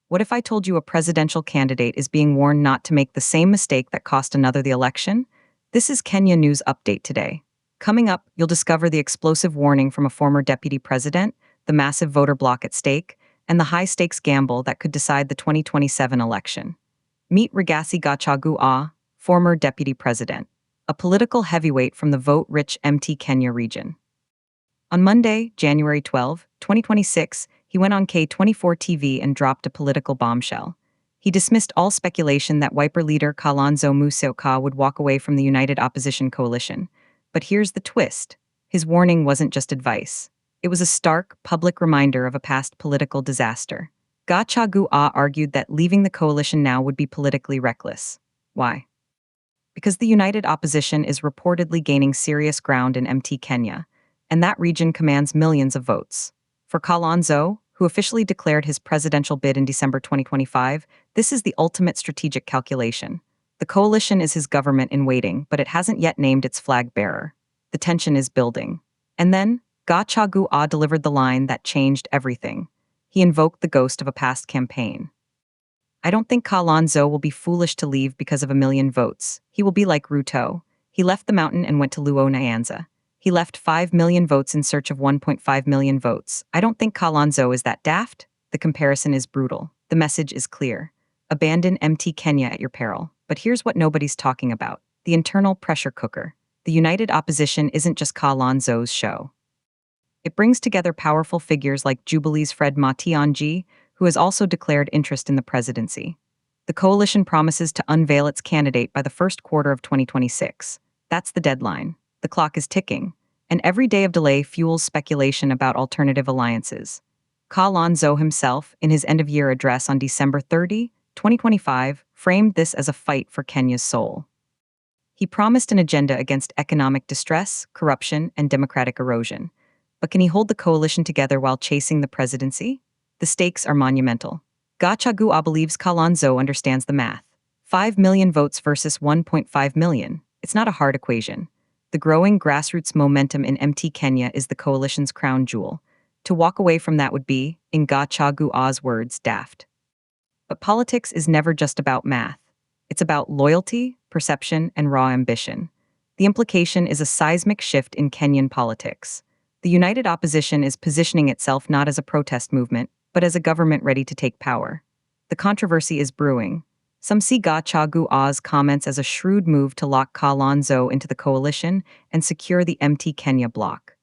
What if I told you a presidential candidate is being warned not to make the same mistake that cost another the election? This is Kenya News Update today. Coming up, you'll discover the explosive warning from a former deputy president, the massive voter bloc at stake, and the high-stakes gamble that could decide the 2027 election. Meet Rigathi Gachagua, former deputy president, a political heavyweight from the vote-rich MT Kenya region. On Monday, January 12, 2026, he went on K24 TV and dropped a political bombshell. He dismissed all speculation that thatWiper leader Kalonzo Musyoka would walk away from the United Opposition Coalition. But here's the twist. His warning wasn't just advice. It was a stark, public reminder of a past political disaster. Gachagua argued that leaving the coalition now would be politically reckless. Why? Because the United Opposition is reportedly gaining serious ground in MT Kenya, and that region commands millions of votes. For Kalonzo, who officially declared his presidential bid in December 2025, this is the ultimate strategic calculation. The coalition is his government in waiting, but it hasn't yet named its flag bearer. The tension is building. And then, Gachagua delivered the line that changed everything. He invoked the ghost of a past campaign. I don't think Kalonzo will be foolish to leave because of 1 million votes. He will be like Ruto. He left the mountain and went to Luo Nyanza. He left 5 million votes in search of 1.5 million votes. I don't think Kalonzo is that daft. The comparison is brutal. The message is clear. Abandon MT Kenya at your peril. But here's what nobody's talking about. The internal pressure cooker. The United Opposition isn't just Kalonzo's show. It brings together powerful figures like Jubilee's Fred Matiang'i, who has also declared interest in the presidency. The coalition promises to unveil its candidate by the first quarter of 2026. That's the deadline. The clock is ticking, and every day of delay fuels speculation about alternative alliances. Kalonzo himself, in his end-of-year address on December 30, 2025, framed this as a fight for Kenya's soul. He promised an agenda against economic distress, corruption, and democratic erosion. But can he hold the coalition together while chasing the presidency? The stakes are monumental. Gachagua believes Kalonzo understands the math. 5 million votes versus 1.5 million. It's not a hard equation. The growing grassroots momentum in MT Kenya is the coalition's crown jewel. To walk away from that would be, in Gachagua's words, daft. But politics is never just about math. It's about loyalty, perception, and raw ambition. The implication is a seismic shift in Kenyan politics. The United Opposition is positioning itself not as a protest movement, but as a government ready to take power. The controversy is brewing. Some see Gachagua's comments as a shrewd move to lock Kalonzo into the coalition and secure the MT Kenya bloc.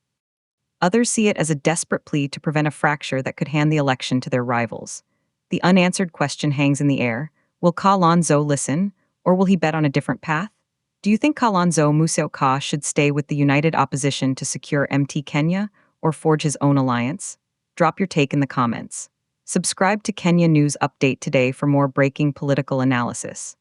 Others see it as a desperate plea to prevent a fracture that could hand the election to their rivals. The unanswered question hangs in the air. Will Kalonzo listen, or will he bet on a different path? Do you think Kalonzo Musyoka should stay with the United Opposition to secure MT Kenya, or forge his own alliance? Drop your take in the comments. Subscribe to Kenya News Update today for more breaking political analysis.